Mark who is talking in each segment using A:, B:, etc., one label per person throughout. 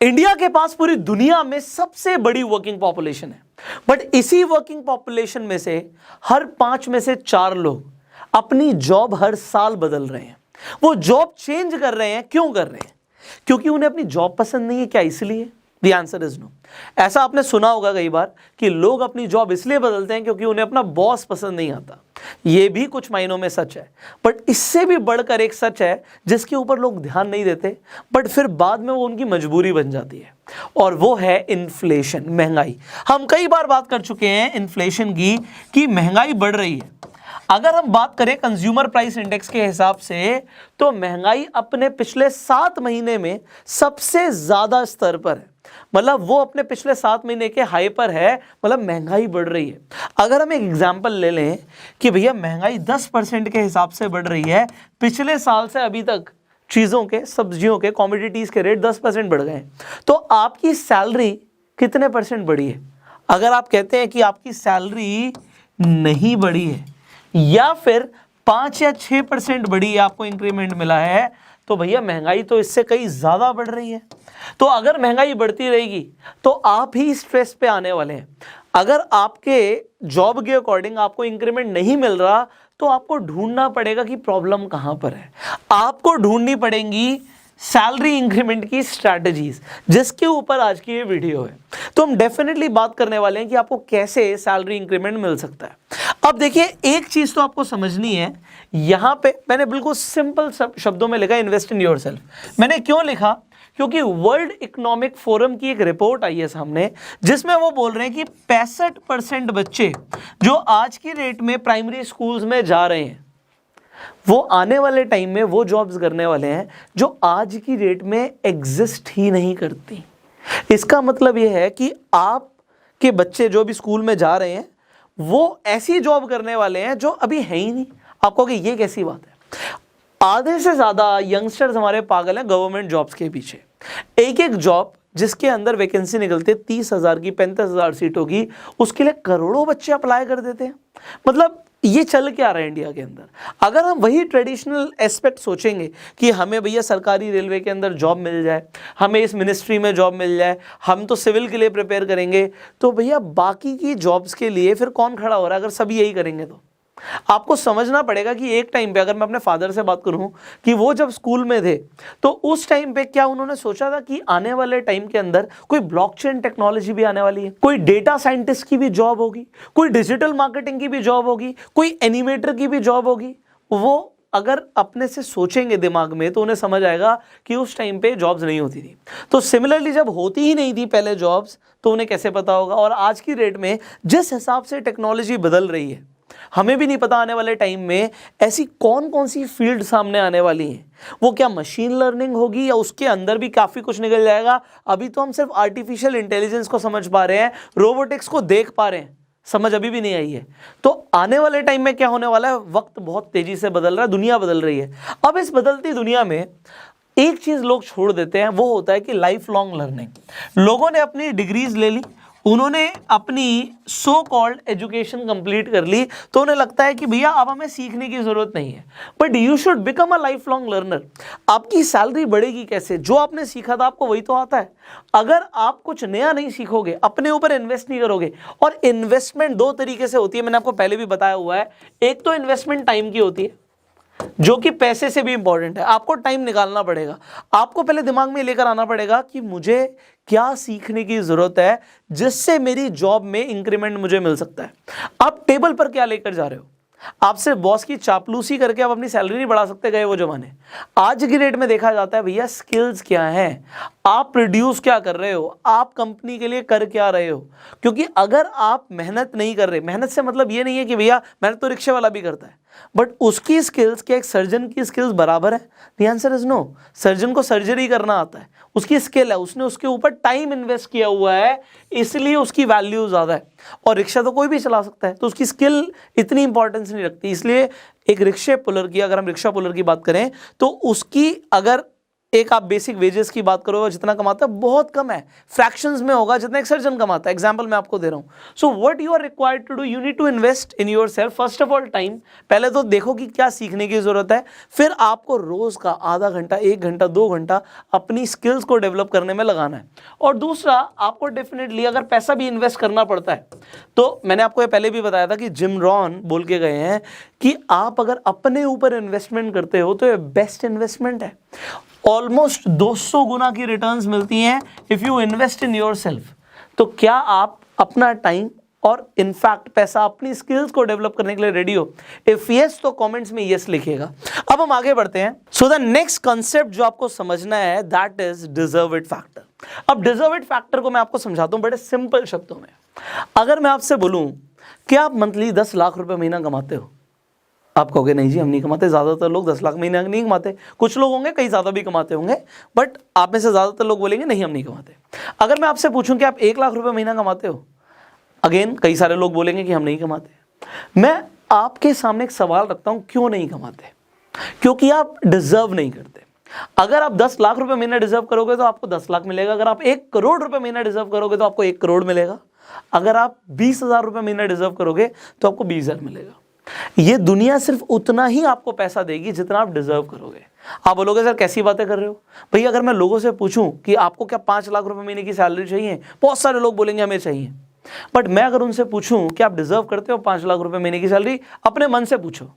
A: India के पास पूरी दुनिया में सबसे बड़ी वर्किंग पॉपुलेशन है, बट इसी वर्किंग पॉपुलेशन में से हर 5 में से 4 लोग अपनी जॉब हर साल बदल रहे हैं। वो जॉब चेंज कर रहे हैं। क्यों कर रहे हैं? क्योंकि उन्हें अपनी जॉब पसंद नहीं है। क्या इसलिए? The answer is no। ऐसा आपने सुना होगा कई बार कि लोग अपनी जॉब इसलिए बदलते हैं क्योंकि उन्हें अपना बॉस पसंद नहीं आता। ये भी कुछ मायनों में सच है, बट इससे भी बढ़कर एक सच है जिसके ऊपर लोग ध्यान नहीं देते, बट फिर बाद में वो उनकी मजबूरी बन जाती है, और वो है इन्फ्लेशन, महंगाई। हम कई बार बात कर चुके हैं इन्फ्लेशन की कि महंगाई बढ़ रही है। अगर हम बात करें कंज्यूमर प्राइस इंडेक्स के हिसाब से तो महंगाई अपने पिछले 7 महीने में सबसे ज्यादा स्तर पर है। मतलब वो अपने पिछले 7 महीने के हाई पर है, मतलब महंगाई बढ़ रही है। अगर हम एक एग्जांपल ले लें कि भैया महंगाई 10% के हिसाब से बढ़ रही है, पिछले साल से अभी तक चीज़ों के, सब्जियों के, कमोडिटीज़ के रेट 10% बढ़ गए हैं, तो आपकी सैलरी कितने परसेंट बढ़ी है? अगर आप कहते हैं कि आपकी सैलरी नहीं बढ़ी है या फिर 5 या 6% बढ़ी है, आपको इंक्रीमेंट मिला है, तो भैया महंगाई तो इससे कहीं ज़्यादा बढ़ रही है। तो अगर महंगाई बढ़ती रहेगी तो आप ही स्ट्रेस पे आने वाले हैं। अगर आपके जॉब के अकॉर्डिंग आपको इंक्रीमेंट नहीं मिल रहा तो आपको ढूंढना पड़ेगा कि प्रॉब्लम कहाँ पर है। आपको ढूंढनी पड़ेंगी सैलरी इंक्रीमेंट की स्ट्रैटेजीज, जिसके ऊपर आज की ये वीडियो है। तो हम डेफिनेटली बात करने वाले हैं कि आपको कैसे सैलरी इंक्रीमेंट मिल सकता है। अब देखिए, एक चीज तो आपको समझनी है। यहां पे मैंने बिल्कुल सिंपल शब्दों में लिखा इन्वेस्ट इन योरसेल्फ। मैंने क्यों लिखा? क्योंकि वर्ल्ड इकोनॉमिक फोरम की एक रिपोर्ट आई है सामने, जिसमें वो बोल रहे हैं कि 65% बच्चे जो आज की डेट में प्राइमरी स्कूल्स में जा रहे हैं, वो आने वाले टाइम में वो जॉब्स करने वाले हैं जो आज की डेट में एग्जिस्ट ही नहीं करती। इसका मतलब ये है कि आपके बच्चे जो भी स्कूल में जा रहे हैं वो ऐसी जॉब करने वाले हैं जो अभी है ही नहीं। आप कहोगे ये कैसी बात है? आधे से ज्यादा यंगस्टर्स हमारे पागल हैं गवर्नमेंट जॉब्स के पीछे। एक एक जॉब जिसके अंदर वैकेंसी निकलती है 30,000 की, 35,000 सीटों की, उसके लिए करोड़ों बच्चे अप्लाई कर देते हैं। मतलब ये चल क्या रहा है इंडिया के अंदर? अगर हम वही ट्रेडिशनल एस्पेक्ट सोचेंगे कि हमें भैया सरकारी रेलवे के अंदर जॉब मिल जाए, हमें इस मिनिस्ट्री में जॉब मिल जाए, हम तो सिविल के लिए प्रिपेयर करेंगे, तो भैया बाकी की जॉब्स के लिए फिर कौन खड़ा हो रहा है? अगर सभी यही करेंगे तो आपको समझना पड़ेगा कि एक टाइम पे, अगर मैं अपने फादर से बात करूं कि वो जब स्कूल में थे तो उस टाइम पे क्या उन्होंने सोचा था कि आने वाले टाइम के अंदर कोई ब्लॉकचेन टेक्नोलॉजी भी आने वाली है, कोई डेटा साइंटिस्ट की भी जॉब होगी, कोई डिजिटल मार्केटिंग की भी जॉब होगी, कोई एनिमेटर की भी जॉब होगी? वो अगर अपने से सोचेंगे दिमाग में तो उन्हें समझ आएगा कि उस टाइम पे जॉब्स नहीं होती थी। तो सिमिलरली जब होती ही नहीं थी पहले जॉब्स, तो उन्हें कैसे पता होगा? और आज की डेट में जिस हिसाब से टेक्नोलॉजी बदल रही है, हमें भी नहीं पता आने वाले टाइम में ऐसी कौन कौन सी फील्ड सामने आने वाली हैं। वो क्या मशीन लर्निंग होगी या उसके अंदर भी काफ़ी कुछ निकल जाएगा? अभी तो हम सिर्फ आर्टिफिशियल इंटेलिजेंस को समझ पा रहे हैं, रोबोटिक्स को देख पा रहे हैं, समझ अभी भी नहीं आई है। तो आने वाले टाइम में क्या होने वाला है? वक्त बहुत तेजी से बदल रहा है, दुनिया बदल रही है। अब इस बदलती दुनिया में एक चीज़ लोग छोड़ देते हैं, वो होता है कि लाइफ लॉन्ग लर्निंग। लोगों ने अपनी डिग्रीज ले ली, उन्होंने अपनी सो कॉल्ड एजुकेशन कंप्लीट कर ली, तो उन्हें लगता है कि भैया अब हमें सीखने की जरूरत नहीं है। But you should become a life long learner. आपकी सैलरी बढ़ेगी कैसे? जो आपने सीखा था आपको वही तो आता है। अगर आप कुछ नया नहीं सीखोगे, अपने ऊपर इन्वेस्ट नहीं करोगे, और इन्वेस्टमेंट 2 तरीके से होती है, मैंने आपको पहले भी बताया हुआ है। एक तो इन्वेस्टमेंट टाइम की होती है, जो कि पैसे से भी इंपॉर्टेंट है। आपको टाइम निकालना पड़ेगा, आपको पहले दिमाग में लेकर आना पड़ेगा कि मुझे क्या सीखने की जरूरत है जिससे मेरी जॉब में इंक्रीमेंट मुझे मिल सकता है। आप टेबल पर क्या लेकर जा रहे हो? आप सिर्फ बॉस की चापलूसी करके आप अपनी सैलरी नहीं बढ़ा सकते। गए वो जमाने। आज की डेट में देखा जाता है भैया स्किल्स क्या हैं, आप प्रोड्यूस क्या कर रहे हो, आप कंपनी के लिए कर क्या रहे हो। क्योंकि अगर आप मेहनत नहीं कर रहे, मेहनत से मतलब ये नहीं है कि भैया मेहनत तो रिक्शे वाला भी करता है, बट उसकी स्किल्स क्या एक सर्जन की स्किल्स बराबर है? The answer is no. Surgeon को सर्जरी करना आता है, उसकी स्किल है, उसने उसके ऊपर टाइम इन्वेस्ट किया हुआ है, इसलिए उसकी वैल्यू ज़्यादा है। और रिक्शा तो कोई भी चला सकता है, तो उसकी स्किल इतनी इंपॉर्टेंस नहीं रखती। इसलिए एक रिक्शे पुलर की, अगर हम रिक्शा पुलर की बात करें तो उसकी अगर एक आप बेसिक वेजेस की बात करो, जितना कमाता है बहुत कम है, फ्रैक्शंस में होगा जितना एक सर्जन कमाता है। एग्जांपल मैं आपको दे रहा हूं। So what you are required to do, you need to invest in yourself. First of all time, पहले तो देखो कि क्या सीखने की जरूरत है, फिर आपको रोज का आधा घंटा, 1 घंटा, 2 घंटा अपनी स्किल्स को डेवलप करने में लगाना है। और दूसरा, आपको डेफिनेटली अगर पैसा भी इन्वेस्ट करना पड़ता है, तो मैंने आपको ये पहले भी बताया था कि जिम रॉन बोल के गए हैं कि आप अगर अपने ऊपर इन्वेस्टमेंट करते हो तो ये बेस्ट इन्वेस्टमेंट है। ऑलमोस्ट 200 गुना की रिटर्न्स मिलती हैं if you invest in yourself. तो क्या आप अपना टाइम और इनफैक्ट पैसा अपनी स्किल्स को डेवलप करने के लिए रेडी हो? इफ यस तो कमेंट्स में यस लिखिएगा। अब हम आगे बढ़ते हैं। सो द नेक्स्ट कंसेप्ट जो आपको समझना है that is deserve it factor. अब डिजर्व इट फैक्टर को मैं आपको समझाता हूं बड़े सिंपल शब्दों में। अगर मैं आपसे बोलूं कि आप मंथली 10 लाख रुपए महीना कमाते हो, आप कहोगे नहीं जी हम नहीं कमाते, ज़्यादातर लोग 10 लाख महीना नहीं कमाते। कुछ लोग होंगे कई ज़्यादा भी कमाते होंगे, बट आप में से ज़्यादातर लोग बोलेंगे नहीं हम नहीं कमाते। अगर मैं आपसे पूछूं कि आप 1 लाख रुपए महीना कमाते हो, अगेन कई सारे लोग बोलेंगे कि हम नहीं कमाते। मैं आपके सामने एक सवाल रखता हूं, क्यों नहीं कमाते? क्योंकि आप डिजर्व नहीं करते। अगर आप 10 लाख रुपए महीना डिजर्व करोगे तो आपको 10 लाख मिलेगा। अगर आप 1 करोड़ रुपए महीना डिजर्व करोगे तो आपको 1 करोड़ मिलेगा। अगर आप 20,000 रुपए महीना डिजर्व करोगे तो आपको 20,000 मिलेगा। ये दुनिया सिर्फ उतना ही आपको पैसा देगी जितना आप डिजर्व करोगे। आप बोलोगे सर कैसी बातें कर रहे हो भैया, अगर मैं लोगों से पूछूं कि आपको क्या 5 लाख रुपए महीने की सैलरी चाहिए, बहुत सारे लोग बोलेंगे हमें चाहिए। बट मैं अगर उनसे पूछूं कि आप डिजर्व करते हो 5 लाख रुपए महीने की सैलरी, अपने मन से पूछो,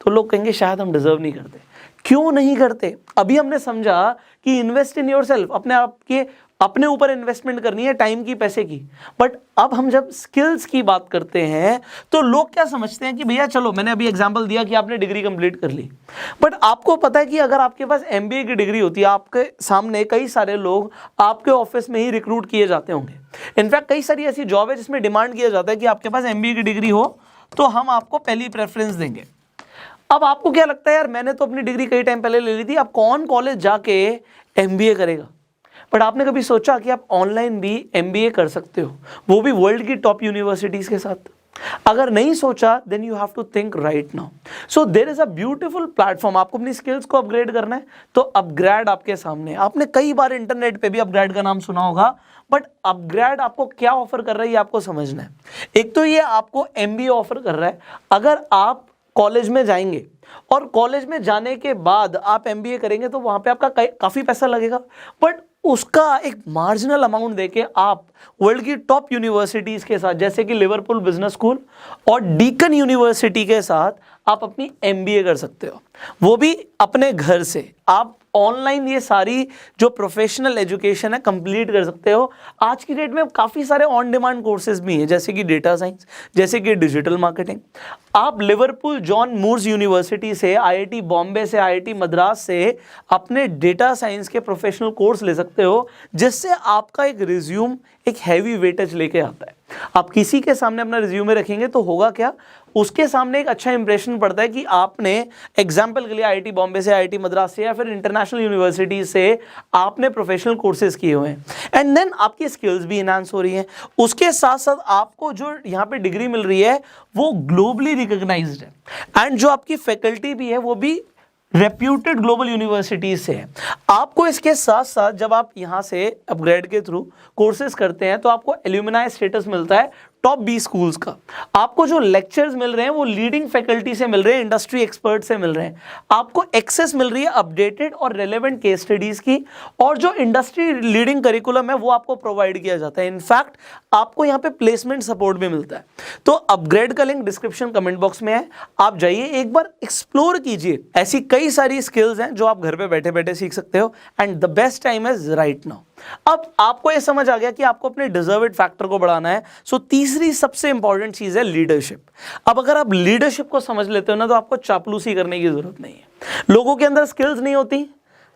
A: तो लोग कहेंगे शायद हम डिजर्व नहीं करते। क्यों नहीं करते? अभी हमने समझा कि इन्वेस्ट इन योरसेल्फ, अपने आप के अपने ऊपर इन्वेस्टमेंट करनी है, टाइम की, पैसे की। बट अब हम जब स्किल्स की बात करते हैं तो लोग क्या समझते हैं कि भैया चलो मैंने अभी एग्जांपल दिया कि आपने डिग्री कंप्लीट कर ली, बट आपको पता है कि अगर आपके पास एमबीए की डिग्री होती है, आपके सामने कई सारे लोग आपके ऑफिस में ही रिक्रूट किए जाते होंगे। इनफैक्ट कई सारी ऐसी जॉब है जिसमें डिमांड किया जाता है कि आपके पास एमबीए की डिग्री हो तो हम आपको पहली प्रेफरेंस देंगे। अब आपको क्या लगता है यार मैंने तो अपनी डिग्री कई टाइम पहले ले ली थी, अब कौन कॉलेज जाके एमबीए करेगा? बट आपने कभी सोचा कि आप ऑनलाइन भी एमबीए कर सकते हो, वो भी वर्ल्ड की टॉप यूनिवर्सिटीज के साथ? अगर नहीं सोचा then you have to think right now. So there is a beautiful platform. आपको अपनी स्किल्स को अपग्रेड करना है तो अपग्रेड आपके सामने। आपने कई बार इंटरनेट पे भी अपग्रेड का नाम सुना होगा, बट अपग्रेड आपको क्या ऑफर कर रहा है ये आपको समझना है। एक तो ये आपको एमबीए ऑफर कर रहा है। अगर आप कॉलेज में जाएंगे और कॉलेज में जाने के बाद आप एमबीए करेंगे तो वहां पे आपका काफी पैसा लगेगा, बट उसका एक मार्जिनल अमाउंट देके आप वर्ल्ड की टॉप यूनिवर्सिटीज के साथ जैसे कि लिवरपूल बिजनेस स्कूल और डीकन यूनिवर्सिटी के साथ आप अपनी एमबीए कर सकते हो, वो भी अपने घर से। आप ऑनलाइन ये सारी जो प्रोफेशनल एजुकेशन है कंप्लीट कर सकते हो। आज की डेट में काफ़ी सारे ऑन डिमांड कोर्सेज भी हैं, जैसे कि डेटा साइंस, जैसे कि डिजिटल मार्केटिंग। आप लिवरपूल जॉन मूर्स यूनिवर्सिटी से, आईआईटी बॉम्बे से, आईआईटी मद्रास से अपने डेटा साइंस के प्रोफेशनल कोर्स ले सकते हो, जिससे आपका एक रिज्यूम एक हैवी वेटेज लेके आता है। आप किसी के सामने अपना रिज्यूमे रखेंगे तो होगा क्या, उसके सामने एक अच्छा इंप्रेशन पड़ता है कि आपने एग्जाम्पल के लिए आईआईटी बॉम्बे से, आईआईटी मद्रास से या फिर इंटरनेशनल यूनिवर्सिटी से आपने प्रोफेशनल कोर्सेज किए हुए हैं, एंड देन आपकी स्किल्स भी इनहांस हो रही हैं। उसके साथ साथ आपको जो यहाँ पे डिग्री मिल रही है वो ग्लोबली रिकॉग्नाइज्ड है, एंड जो आपकी फैकल्टी भी है वो भी रेप्यूटेड ग्लोबल यूनिवर्सिटीज से है। आपको इसके साथ साथ जब आप यहाँ से अपग्रेड के थ्रू कोर्सेज करते हैं तो आपको एल्यूमिनाई स्टेटस मिलता है टॉप 20 स्कूल्स का। आपको जो लेक्चर्स मिल रहे हैं वो लीडिंग फैकल्टी से मिल रहे हैं, इंडस्ट्री एक्सपर्ट से मिल रहे हैं। आपको एक्सेस मिल रही है अपडेटेड और रेलेवेंट केस स्टडीज की, और जो इंडस्ट्री लीडिंग करिकुलम है वो आपको प्रोवाइड किया जाता है। इनफैक्ट आपको यहाँ पे प्लेसमेंट सपोर्ट भी मिलता है। तो अपग्रेड का लिंक डिस्क्रिप्शन कमेंट बॉक्स में है, आप जाइए एक बार एक्सप्लोर कीजिए। ऐसी कई सारी स्किल्स हैं जो आप घर पे बैठे बैठे सीख सकते हो, and the best time is right now. अब आपको यह समझ आ गया कि आपको अपने डिजर्व इट फैक्टर को बढ़ाना है। सो तीसरी सबसे इंपॉर्टेंट चीज है लीडरशिप। अब अगर आप लीडरशिप को समझ लेते हो ना तो आपको चापलूसी करने की जरूरत नहीं है। लोगों के अंदर स्किल्स नहीं होती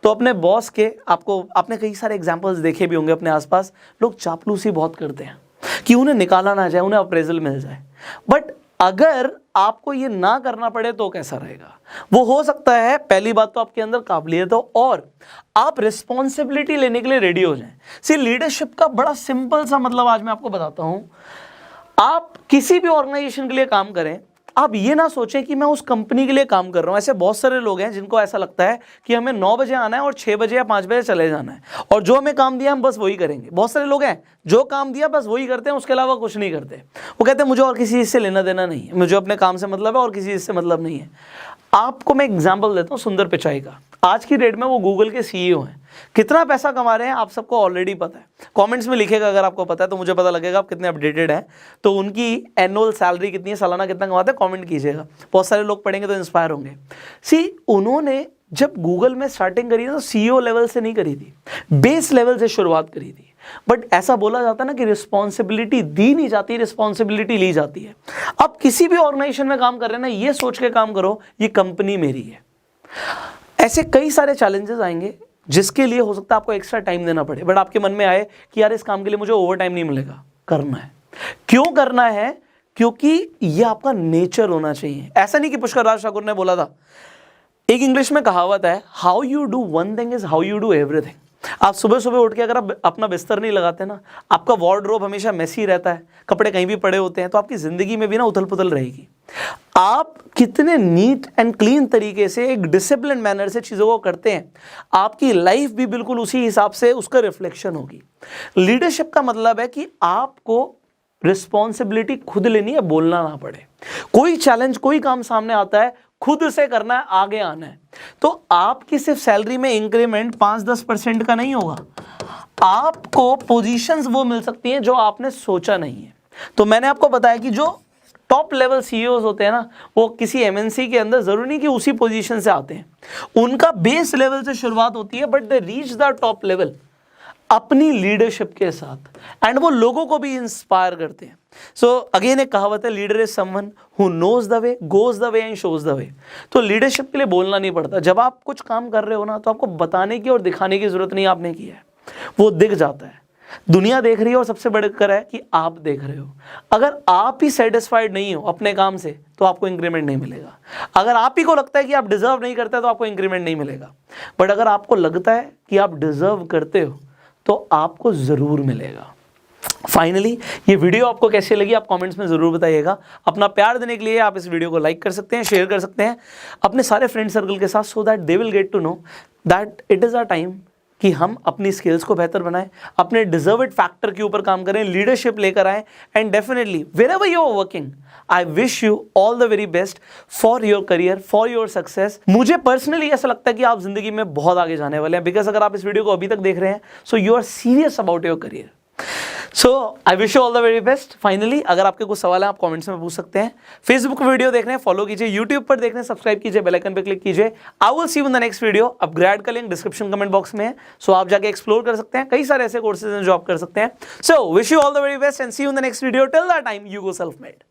A: तो अपने बॉस के, आपने कई सारे एग्जांपल्स देखे भी होंगे अपने आसपास, लोग चापलूसी बहुत करते हैं कि उन्हें निकाला ना जाए, उन्हें अप्रेजल मिल जाए। बट अगर आपको ये ना करना पड़े तो कैसा रहेगा? वो हो सकता है पहली बात तो आपके अंदर काबिलियत हो और आप रिस्पॉन्सिबिलिटी लेने के लिए रेडी हो जाएं। सी लीडरशिप का बड़ा सिंपल सा मतलब आज मैं आपको बताता हूं। आप किसी भी ऑर्गेनाइजेशन के लिए काम करें, आप ये ना सोचें कि मैं उस कंपनी के लिए काम कर रहा हूं। ऐसे बहुत सारे लोग हैं जिनको ऐसा लगता है कि हमें 9 बजे आना है और 6 बजे या 5 बजे चले जाना है, और जो हमें काम दिया हम बस वही करेंगे। बहुत सारे लोग हैं जो काम दिया बस वही करते हैं, उसके अलावा कुछ नहीं करते। वो कहते हैं मुझे और किसी चीज़ से लेना देना नहीं है, मुझे अपने काम से मतलब है और किसी चीज़ से मतलब नहीं है। आपको मैं एग्जाम्पल देता हूँ सुंदर पिचाई का। आज की डेट में वो गूगल के CEO हैं। कितना पैसा कमा रहे हैं आप सबको ऑलरेडी पता है। कमेंट्स में लिखेगा अगर आपको पता है, तो मुझे पता लगेगा आप कितने अपडेटेड हैं। तो उनकी एनुअल सैलरी कितनी है, सालाना कितना कमाते हैं, कमेंट कीजिएगा। बहुत सारे लोग पढ़ेंगे तो इंस्पायर होंगे। उन्होंने जब गूगल में स्टार्टिंग करी तो CEO लेवल से नहीं करी थी, बेस लेवल से शुरुआत करी थी। बट ऐसा बोला जाता है ना कि रिस्पॉन्सिबिलिटी दी नहीं जाती, रिस्पॉन्सिबिलिटी ली जाती है। अब किसी भी ऑर्गेनाइजेशन में काम कर रहे हैं ना, ये सोच के काम करो ये कंपनी मेरी है। ऐसे कई सारे चैलेंजेस आएंगे जिसके लिए हो सकता है आपको एक्स्ट्रा टाइम देना पड़े, बट आपके मन में आए कि यार इस काम के लिए मुझे ओवर टाइम नहीं मिलेगा, करना है। क्यों करना है? क्योंकि ये आपका नेचर होना चाहिए। ऐसा नहीं कि पुष्कर राज ठाकुर ने बोला था, एक इंग्लिश में कहावत है, how you do one thing is how you do everything. आप सुबह सुबह उठ के अगर आप अपना बिस्तर नहीं लगाते ना, आपका वार्डरोब हमेशा मेसी रहता है, कपड़े कहीं भी पड़े होते हैं, तो आपकी जिंदगी में भी ना उथल पुथल रहेगी। आप कितने नीट एंड क्लीन तरीके से एक डिसिप्लिन मैनर से चीज़ों को करते हैं, आपकी लाइफ भी बिल्कुल उसी हिसाब से उसका रिफ्लेक्शन होगी। लीडरशिप का मतलब है कि आपको रिस्पॉन्सिबिलिटी खुद लेनी है, बोलना ना पड़े। कोई चैलेंज, कोई काम सामने आता है, खुद से करना है, आगे आना है। तो आपकी सिर्फ सैलरी में इंक्रीमेंट 5-10% का नहीं होगा, आपको पोजीशंस वो मिल सकती हैं जो आपने सोचा नहीं है। तो मैंने आपको बताया कि जो टॉप लेवल CEOs होते हैं ना, वो किसी MNC के अंदर जरूरी नहीं कि उसी पोजीशन से आते हैं, उनका बेस लेवल से शुरुआत होती है, but they reach the top level अपनी लीडरशिप के साथ, एंड वो लोगों को भी इंस्पायर करते हैं। सो अगेन एक कहावत है, leader is someone who knows the way, goes the way and shows the way. तो लीडरशिप के लिए बोलना नहीं पड़ता। जब आप कुछ काम कर रहे हो ना, तो आपको बताने की और दिखाने की जरूरत नहीं, आपने किया है, वो दिख जाता है। दुनिया देख रही है और सबसे बढ़कर है कि आप देख रहे हो। अगर आप ही सेटिस्फाइड नहीं हो अपने काम से तो आपको इंक्रीमेंट नहीं मिलेगा। अगर आप ही को लगता है कि आप डिजर्व नहीं करते तो आपको इंक्रीमेंट नहीं मिलेगा। बट अगर आपको लगता है कि आप डिजर्व करते हो तो आपको ज़रूर मिलेगा। फाइनली ये वीडियो आपको कैसी लगी आप कमेंट्स में ज़रूर बताइएगा। अपना प्यार देने के लिए आप इस वीडियो को लाइक कर सकते हैं, शेयर कर सकते हैं अपने सारे फ्रेंड सर्कल के साथ, so that they will get to know that it is a time कि हम अपनी स्किल्स को बेहतर बनाएं, अपने डिजर्व्ड फैक्टर के ऊपर काम करें, लीडरशिप लेकर आएं, and definitely wherever you are working, I wish you all the very best for your career, for your success. मुझे पर्सनली ऐसा लगता है कि आप जिंदगी में बहुत आगे जाने वाले हैं, बिकॉज अगर आप इस वीडियो को अभी तक देख रहे हैं, so you are serious about your career. So I wish you all the very best. Finally अगर आपके कुछ सवाल हैं आप कमेंट्स में पूछ सकते हैं। फेसबुक पर वीडियो देख रहे हैं फॉलो कीजिए, यूट्यूब पर देख रहे हैं सब्सक्राइब कीजिए, बेल आइकन पे क्लिक कीजिए। I will see you in the next video. Upgrade का लिंक डिस्क्रिप्शन कमेंट बॉक्स में है, सो आप जाके एक्सप्लोर कर सकते हैं। कई सारे ऐसे कोर्सेज हैं जो आप कर सकते हैं। So wish you all the very best and see you in the next video. Till that time you go self made.